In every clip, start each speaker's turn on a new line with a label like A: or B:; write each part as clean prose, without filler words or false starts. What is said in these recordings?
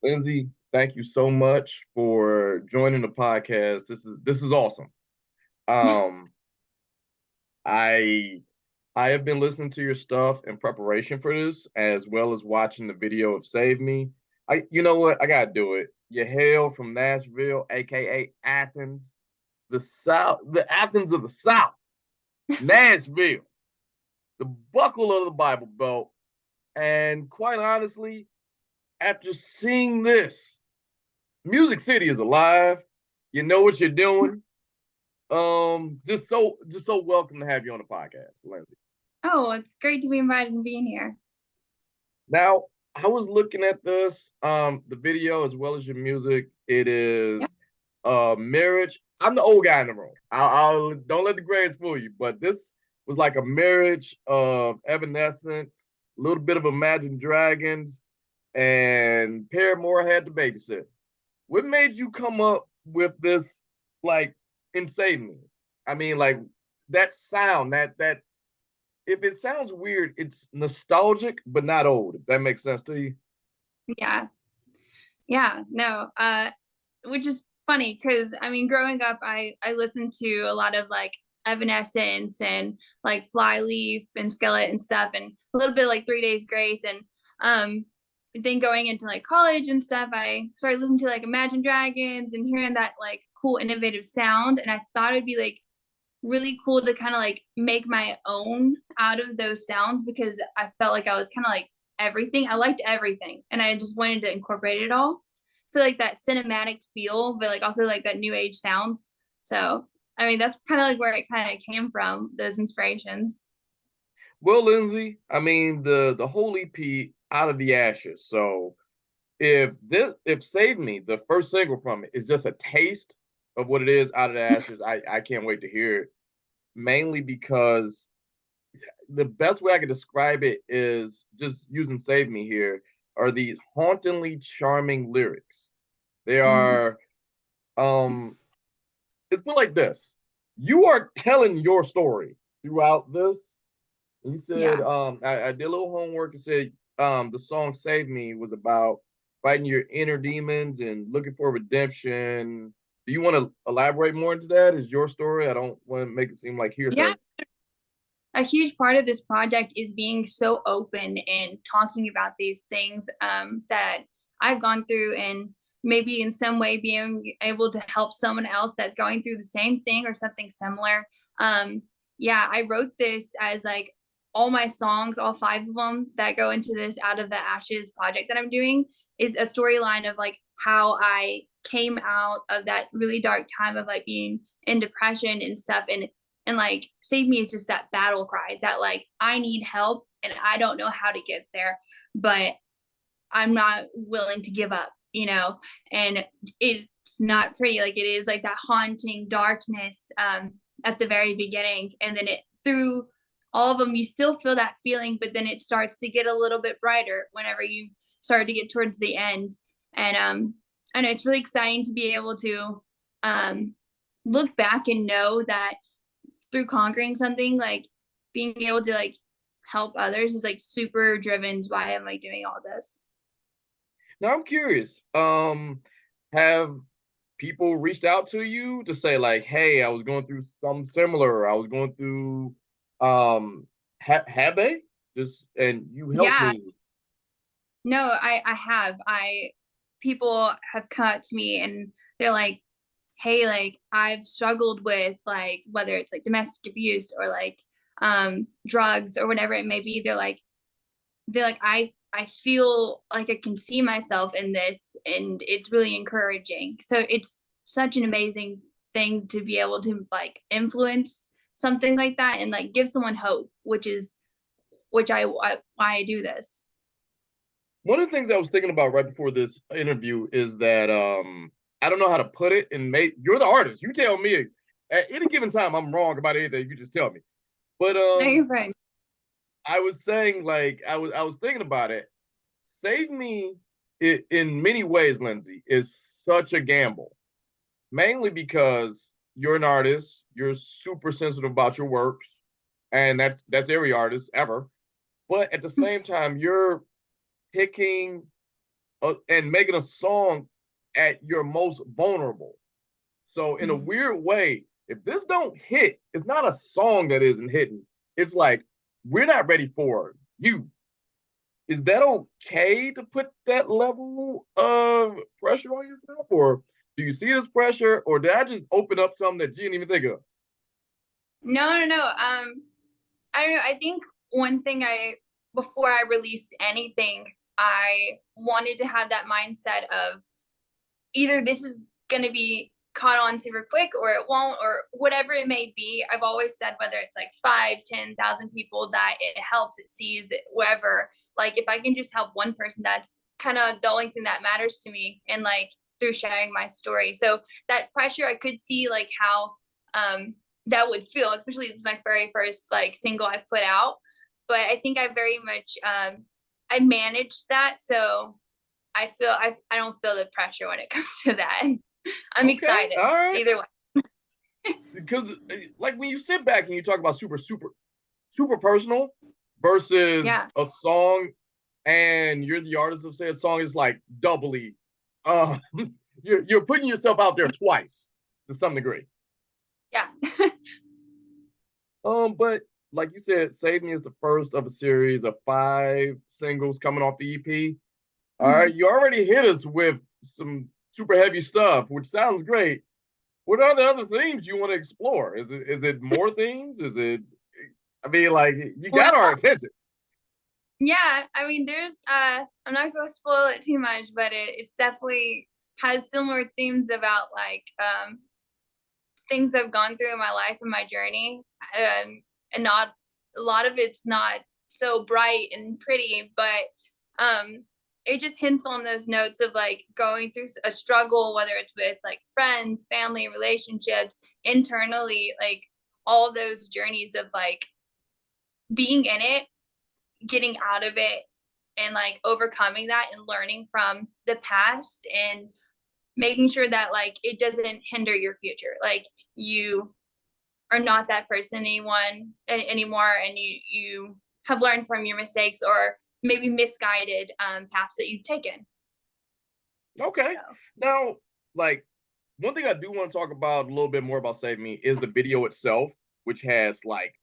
A: Lindsey, thank you so much for joining the podcast. This is awesome. Um, I I have been listening to your stuff in preparation for this, as well as watching the video of Save Me. You know what? I gotta do it. You hail from Nashville, aka Athens, the South, the Athens of the South, Nashville, the buckle of the Bible Belt. And quite honestly, after seeing this, Music City is alive. You know what you're doing. Just so welcome to have you on the podcast, Lindsey.
B: Oh, it's great to be invited and being here.
A: Now, I was looking at this, the video as well as your music. It
B: Yep.
A: is marriage. I'm the old guy in the room. I'll don't let the grades fool you, but this was like a marriage of Evanescence, a little bit of Imagine Dragons, and Paramore had to babysit. What made you come up with this, like, insane me? I mean, like that sound, that if it sounds weird, it's nostalgic but not old. If that makes sense to you.
B: Yeah. Yeah. No. Which is funny because I mean, growing up, I listened to a lot of like Evanescence and like Flyleaf and Skillet and stuff, and a little bit like 3 Days Grace, and um, then going into like college and stuff, I started listening to like Imagine Dragons and hearing that like cool, innovative sound, and I thought it'd be like really cool to kind of like make my own out of those sounds because I felt like I was kind of like everything. I liked everything and I just wanted to incorporate it all. So like that cinematic feel, but like also like that new age sounds. So I mean that's kind of like where it kind of came from, those inspirations.
A: Well, Lindsey, I mean the whole EP out of the ashes. So if Save Me, the first single from it, is just a taste of what it is out of the ashes, I can't wait to hear it. Mainly because the best way I can describe it is just using Save Me here are these hauntingly charming lyrics. They
B: Mm.
A: are it's put like this. You are telling your story throughout this. He said,
B: Yeah.
A: I did a little homework and said the song Save Me was about fighting your inner demons and looking for redemption. Do you want to elaborate more into that? Is your story? I don't want to make it seem like
B: Yeah.
A: hearsay.
B: A huge part of this project is being so open and talking about these things that I've gone through, and maybe in some way being able to help someone else that's going through the same thing or something similar. Yeah, I wrote this as like all my songs, all five of them that go into this Out of the Ashes project that I'm doing, is a storyline of like how I came out of that really dark time of like being in depression and stuff, and like Save Me is just that battle cry that like I need help and I don't know how to get there, but I'm not willing to give up, and it's not pretty. Like it is like that haunting darkness at the very beginning, and then it through all of them you still feel that feeling, but then it starts to get a little bit brighter whenever you start to get towards the end. And I know it's really exciting to be able to um look back and know that through conquering something, like being able to like help others is like super driven why I'm like doing all this.
A: Now I'm curious. Have people reached out to you to say like, "Hey, I was going through something similar. I was going through," have they? Just and you helped
B: Yeah,
A: me.
B: no, I have. I People have come to me and they're like, hey, like I've struggled with like whether it's like domestic abuse or like drugs or whatever it may be. They're like I feel like I can see myself in this, and it's really encouraging. So it's such an amazing thing to be able to like influence something like that and like give someone hope, which why I do this.
A: One of the things I was thinking about right before this interview is that I don't know how to put it, and you're the artist. You tell me at any given time I'm wrong about anything. You just tell me. But
B: No, you're fine.
A: I was saying like I was thinking about it. Save Me in many ways, Lindsey, is such a gamble. Mainly because you're an artist, you're super sensitive about your works, and that's every artist ever. But at the same time, you're picking and making a song at your most vulnerable. So in a
B: Mhm.
A: weird way, if this don't hit, it's not a song that isn't hitting. It's like we're not ready for you. Is that okay to put that level of pressure on yourself, or do you see it as pressure, or did I just open up something that you didn't even think of?
B: No, no, no. I don't know. I think one thing before I released anything, I wanted to have that mindset of either this is going to be caught on super quick or it won't, or whatever it may be. I've always said whether it's like 5, 10,000 people that it helps, it sees it, whatever. Like if I can just help one person, that's kind of the only thing that matters to me. And like through sharing my story. So that pressure, I could see like how that would feel, especially this is my very first like single I've put out. But I think I very much I managed that. So I don't feel the pressure when it comes to that. I'm
A: Okay,
B: excited
A: all right.
B: either way.
A: Because like when you sit back and you talk about super personal versus
B: Yeah.
A: a song, and you're the artist of said song, is like doubly, uh, you're putting yourself out there twice to some degree.
B: Yeah.
A: But like you said, Save Me is the first of a series of 5 singles coming off the EP. All right,
B: Mhm.
A: you already hit us with some super heavy stuff, which sounds great. What are the other themes you want to explore? Is it more themes? Is it? I mean, like you
B: Well,
A: got our attention.
B: yeah, I mean there's I'm not gonna spoil it too much, but it's definitely has similar themes about like things I've gone through in my life and my journey. And not a lot of it's not so bright and pretty, but it just hints on those notes of like going through a struggle, whether it's with like friends, family, relationships, internally, like all those journeys of like being in it, getting out of it, and like overcoming that and learning from the past and making sure that like it doesn't hinder your future. Like you are not that person anymore, and you have learned from your mistakes or maybe misguided paths that you've taken.
A: Okay.
B: So
A: Now, like one thing I do want to talk about a little bit more about Save Me is the video itself, which has like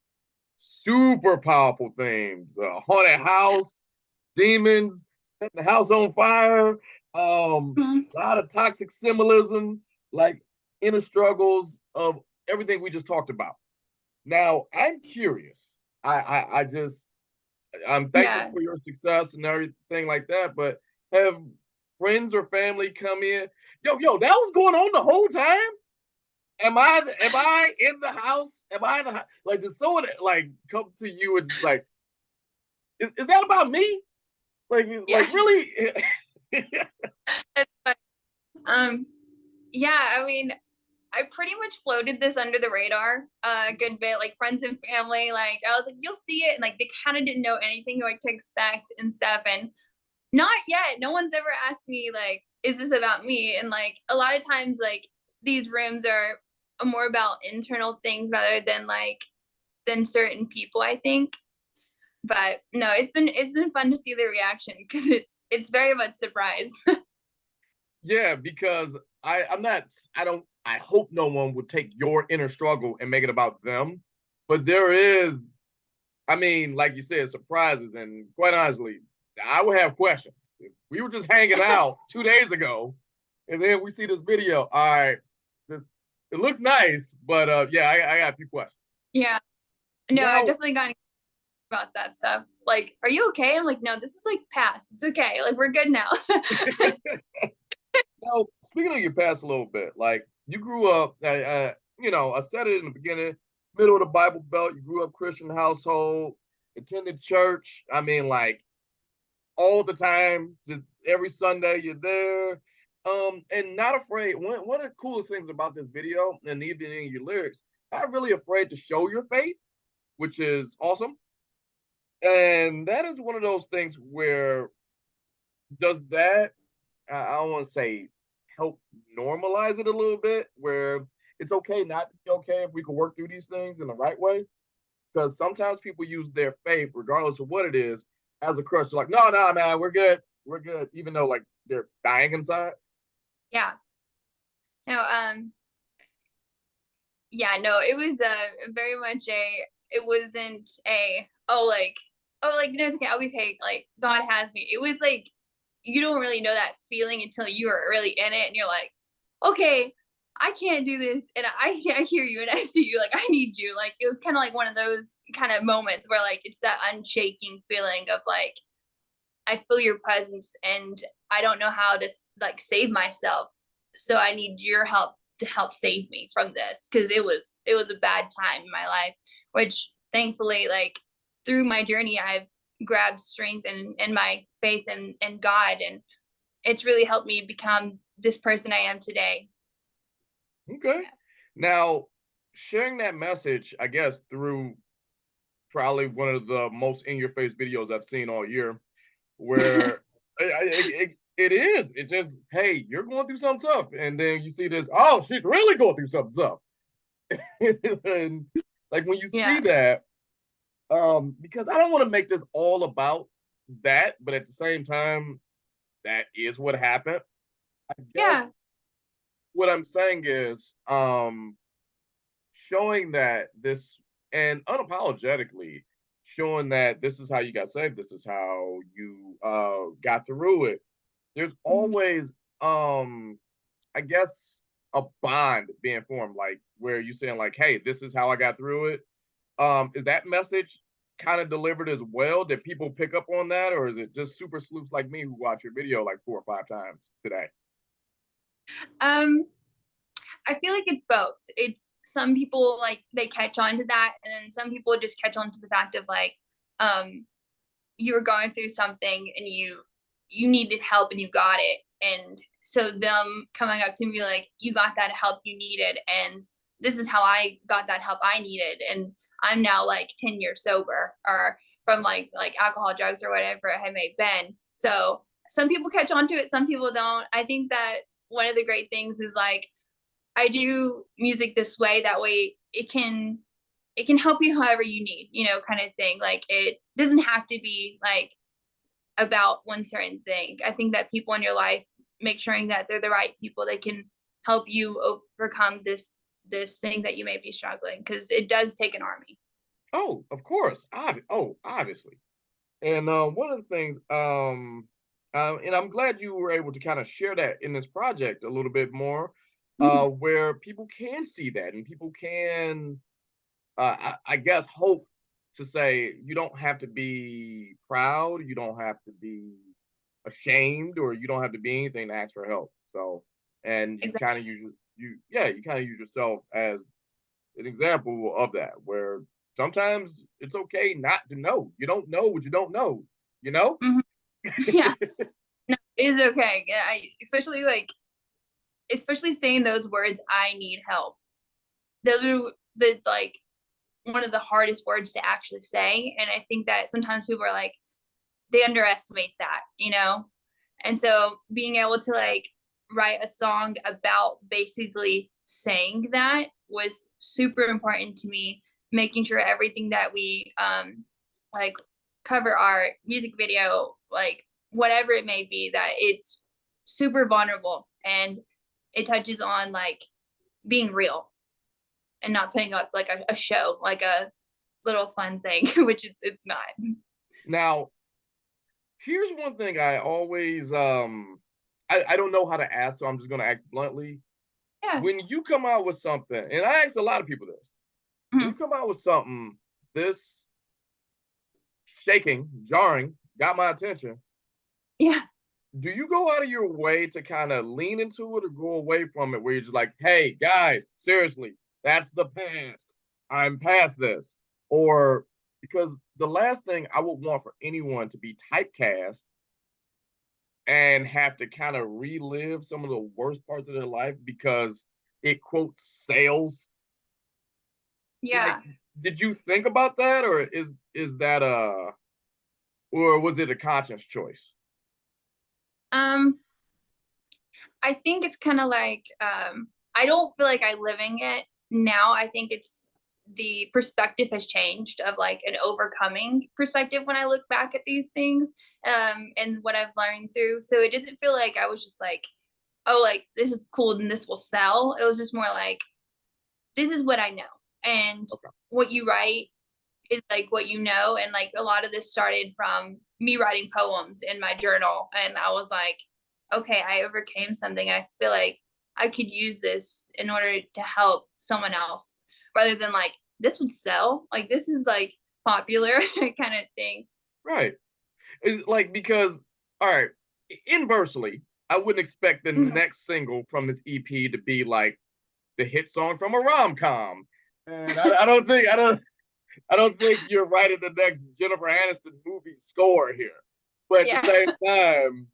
A: super powerful themes: haunted house, demons, setting the house on fire,
B: mhm.
A: a lot of toxic symbolism, like inner struggles of everything we just talked about. Now, I'm curious. I just I'm thankful
B: Yeah.
A: for your success and everything like that. But have friends or family come in? Yo, that was going on the whole time. Am I in the house? Am I in the house? Like, did someone like come to you and just like, is that about me?
B: Yeah.
A: Really?
B: That's fun. um yeah, I mean I pretty much floated this under the radar a good bit, like friends and family. Like I was like, you'll see it, and like they kind of didn't know anything like to expect and stuff. And not yet. No one's ever asked me like, is this about me? And like a lot of times, like these rooms are more about internal things rather than like than certain people, I think. But no, it's been fun to see the reaction because it's very much surprise.
A: Yeah, because I'm not I don't I hope no one would take your inner struggle and make it about them. But there is, I mean, like you said, surprises, and quite honestly, I would have questions. If we were just hanging out 2 days ago, and then we see this video. All right, this, it looks nice, but yeah, I got a few questions.
B: Yeah. No, I've
A: Now,
B: definitely gotten about that stuff. Like, are you okay? I'm like, no, this is like past. It's okay. Like, we're good now.
A: now speaking of your past a little bit, like you grew up, I said it in the beginning, middle of the Bible Belt. You grew up Christian household, attended church. I mean, like all the time, just every Sunday you're there. And not afraid. One of the coolest things about this video and even in your lyrics, not really afraid to show your faith, which is awesome. And that is one of those things where does that I don't want to say help normalize it a little bit, where it's okay not to be okay if we can work through these things in the right way. Because sometimes people use their faith, regardless of what it is, as a crutch. They're like, no, no, man, we're good. we're good, even though like they're dying inside.
B: Yeah. No, yeah, no, it was very much it wasn't oh like no, it's okay, I'll be paid, like God has me. It was like you don't really know that feeling until you are really in it and you're like, okay, I can't do this and I hear you and I see you, like I need you. Like it was kind of like one of those kind of moments where like it's that unshaking feeling of like I feel your presence and I don't know how to like save myself. So I need your help to help save me from this because it was a bad time in my life, which thankfully like through my journey I've grabbed strength and my faith in God, and it's really helped me become this person I am today.
A: Okay.
B: Yeah.
A: Now, sharing that message, I guess, through probably one of the most in your face videos I've seen all year, where it is. It just, hey, you're going through something tough. And then you see this, oh, she's really going through something tough. And like when you see
B: Yeah.
A: that, because I don't want to make this all about that, but at the same time, that is what happened. I guess
B: Yeah.
A: what I'm saying is, showing that this and unapologetically showing that this is how you got saved, this is how you got through it. There's
B: Mhm.
A: always I guess a bond being formed, like where you saying like, hey, this is how I got through it. Is that message kind of delivered as well? Did people pick up on that, or is it just super sleuths like me who watch your video like 4 or 5 times today?
B: Um I feel like it's both. It's some people like they catch on to that, and then some people just catch on to the fact of like, um, you were going through something and you needed help and you got it, and so them coming up to me like, you got that help you needed, and this is how I got that help I needed, and I'm now like 10 years sober, or from like alcohol, drugs, or whatever it had may been. So some people catch on to it, some people don't. I think that one of the great things is like I do music this way. That way it can help you however you need, kind of thing. Like it doesn't have to be like about one certain thing. I think that people in your life, make sure that they're the right people that can help you overcome this thing that you may be struggling, because it does take an army.
A: Oh, of course. Obviously. And one of the things, and I'm glad you were able to kind of share that in this project a little bit more,
B: Mhm.
A: where people can see that and people can, I guess, hope to say you don't have to be proud, you don't have to be ashamed, or you don't have to be anything to ask for help. So, and you
B: Exactly.
A: kind of use yeah, you kind of use yourself as an example of that, where sometimes it's okay not to know. You don't know what you don't know, you know?
B: Hmm. Yeah. No, it's okay. Yeah, especially like especially saying those words, I need help. Those are the like one of the hardest words to actually say. And I think that sometimes people are like, they underestimate that. And so being able to like write a song about basically saying that was super important to me, making sure everything that we like cover our music video, like whatever it may be, that it's super vulnerable and it touches on like being real and not putting up like a show, like a little fun thing, which it's not.
A: Now, here's one thing I always I don't know how to ask, so I'm just gonna ask bluntly.
B: Yeah.
A: When you come out with something, and I ask a lot of people this, when you
B: Mhm.
A: come out with something this shaking, jarring, got my attention,
B: Yeah.
A: do you go out of your way to kind of lean into it or go away from it where you're just like, hey, guys, seriously, that's the past. I'm past this. Or because the last thing I would want for anyone to be typecast and have to kind of relive some of the worst parts of their life because it quotes sales. Like,
B: Yeah.
A: did you think about that, or is that or was it a conscious choice?
B: Um, I think it's kind of like I don't feel like I living it now. I think it's the perspective has changed of like an overcoming perspective when I look back at these things, and what I've learned through. So it doesn't feel like I was just like, oh, like this is cool and this will sell. It was just more like, this is what I know. And
A: Okay.
B: what you write is like what you know. And like a lot of this started from me writing poems in my journal. And I was like, okay, I overcame something. I feel like I could use this in order to help someone else rather than like, this would sell. Like, this is like popular kind of thing.
A: Right. It's like because all right, inversely, I wouldn't expect the
B: Mhm.
A: next single from this EP to be like the hit song from a rom com, and I don't think you're writing the next Jennifer Aniston movie score here. But at the
B: Yeah.
A: same time,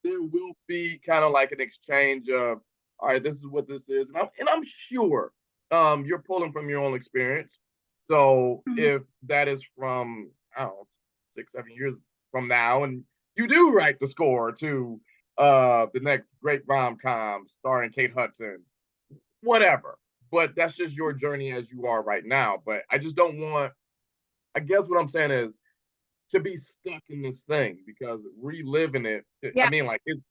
A: there will be kind of like an exchange of, all right, this is what this is, and I'm sure you're pulling from your own experience. So
B: Mhm.
A: if that is from I don't know 6 7 years from now, and you do write the score to the next great rom com starring Kate Hudson, whatever. But that's just your journey as you are right now. But I just don't want. I guess what I'm saying is to be stuck in this thing because reliving it. I
B: Yeah.
A: mean, like it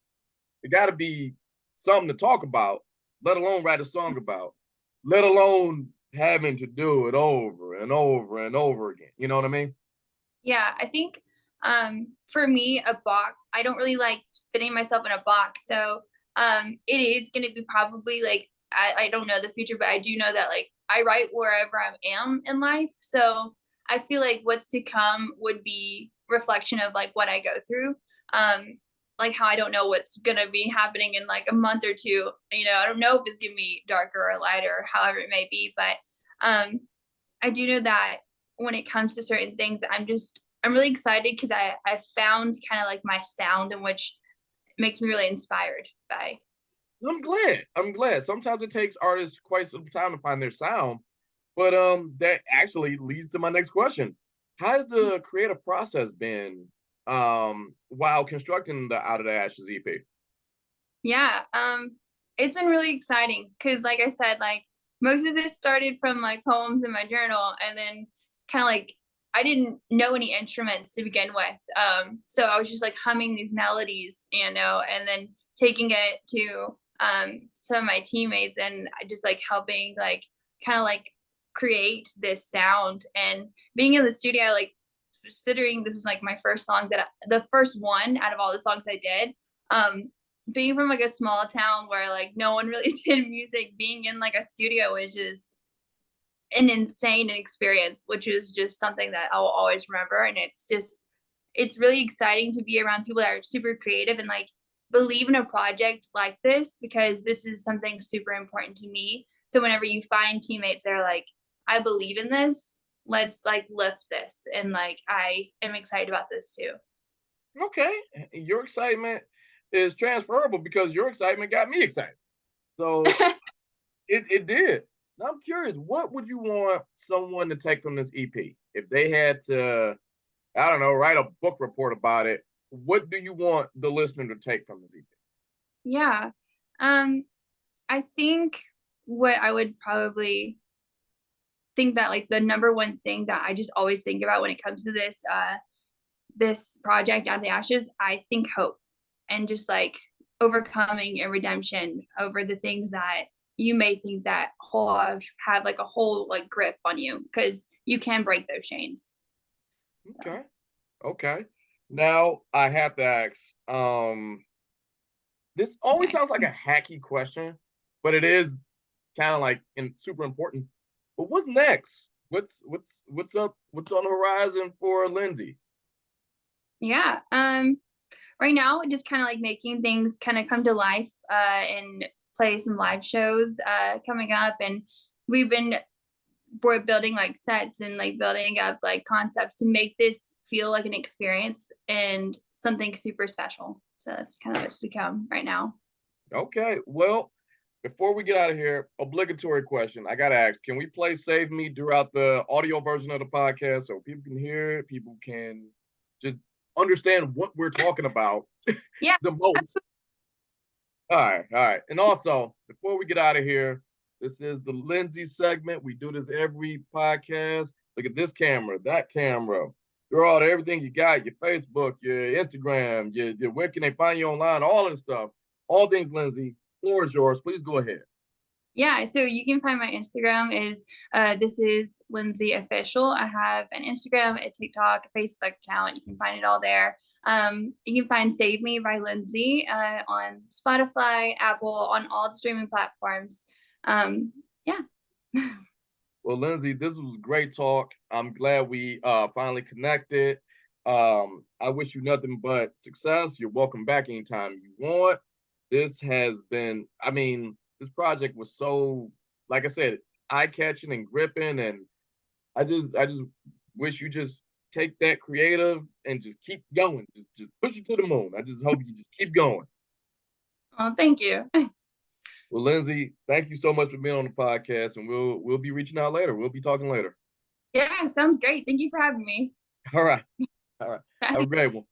A: got to be something to talk about, let alone write a song about, let alone having to do it over and over and over again. You know what I mean?
B: Yeah, I think for me, a box, I don't really like fitting myself in a box. So it is going to be probably like, I don't know the future, but I do know that like I write wherever I am in life. So I feel like what's to come would be reflection of like what I go through. Um, like how I don't know what's going to be happening in like a month or two. You know, I don't know if it's going to be darker or lighter, or however it may be. But um, I do know that when it comes to certain things, I'm really excited because I found kind of like my sound, in which makes me really inspired by.
A: I'm glad. I'm glad. Sometimes it takes artists quite some time to find their sound, but that actually leads to my next question. How's the creative process been while constructing the Out of the Ashes EP?
B: Yeah, it's been really exciting because, like I said, like most of this started from like poems in my journal, and then kind of like I didn't know any instruments to begin with, so I was just like humming these melodies, you know, and then taking it to some of my teammates, and I just like helping like kind of like create this sound, and being in the studio, like considering this is like my first song the first one out of all the songs I did. Being from like a small town where like no one really did music, being in like a studio is just an insane experience, which is just something that I'll always remember. And it's really exciting to be around people that are super creative and like believe in a project like this, because this is something super important to me. So whenever you find teammates that are like, I believe in this, let's like lift this. And like I am excited about this too.
A: Okay, your excitement is transferable because your excitement got me excited. So it did. Now I'm curious, what would you want someone to take from this EP if they had to, I don't know, write a book report about it? What do you want the listener to take from this EP?
B: Yeah. Um, I think what I would probably think that like the number one thing that I just always think about when it comes to this project Out of the Ashes, I think hope, and just like overcoming and redemption over the things that you may think that whole have like a whole like grip on you, because you can break those chains. So,
A: Okay, okay. Now I have to ask, this always
B: okay.
A: sounds like a hacky question, but it is kind of like super important. But what's next? What's up? What's on the horizon for Lindsey?
B: Yeah. Right now just kind of like making things kind of come to life, and play some live shows coming up, and we've been we're building like sets and like building up like concepts to make this feel like an experience and something super special. So that's kind of what's to come right now.
A: Okay, well, before we get out of here, obligatory question. I gotta ask: can we play "Save Me" throughout the audio version of the podcast so people can hear it, people can just understand what we're talking about
B: Yeah.
A: the most? All right, all right. And also, before we get out of here, This is the Lindsey segment. We do this every podcast. Look at this camera, that camera. Girl, everything you got, your Facebook, your Instagram, your where can they find you online, all of the stuff. All things Lindsey. Floor is yours. Please go ahead.
B: Yeah, so you can find my Instagram is this is Lindsey Official. I have an Instagram, a TikTok, a Facebook account. You can find it all there. You can find Save Me by Lindsey on Spotify, Apple, on all the streaming platforms. Yeah.
A: Well, Lindsey, this was great talk. I'm glad we finally connected. I wish you nothing but success. You're welcome back anytime you want. This has been, I mean, this project was so, like I said, eye-catching and gripping, and I just wish you just take that creative and just keep going. Just push it to the moon. I just hope you just keep going.
B: Oh, thank you.
A: Well, Lindsey, thank you so much for being on the podcast, and we'll be reaching out later. We'll be talking later.
B: Yeah, sounds great. Thank you for having me.
A: All right. All right. Have a great one.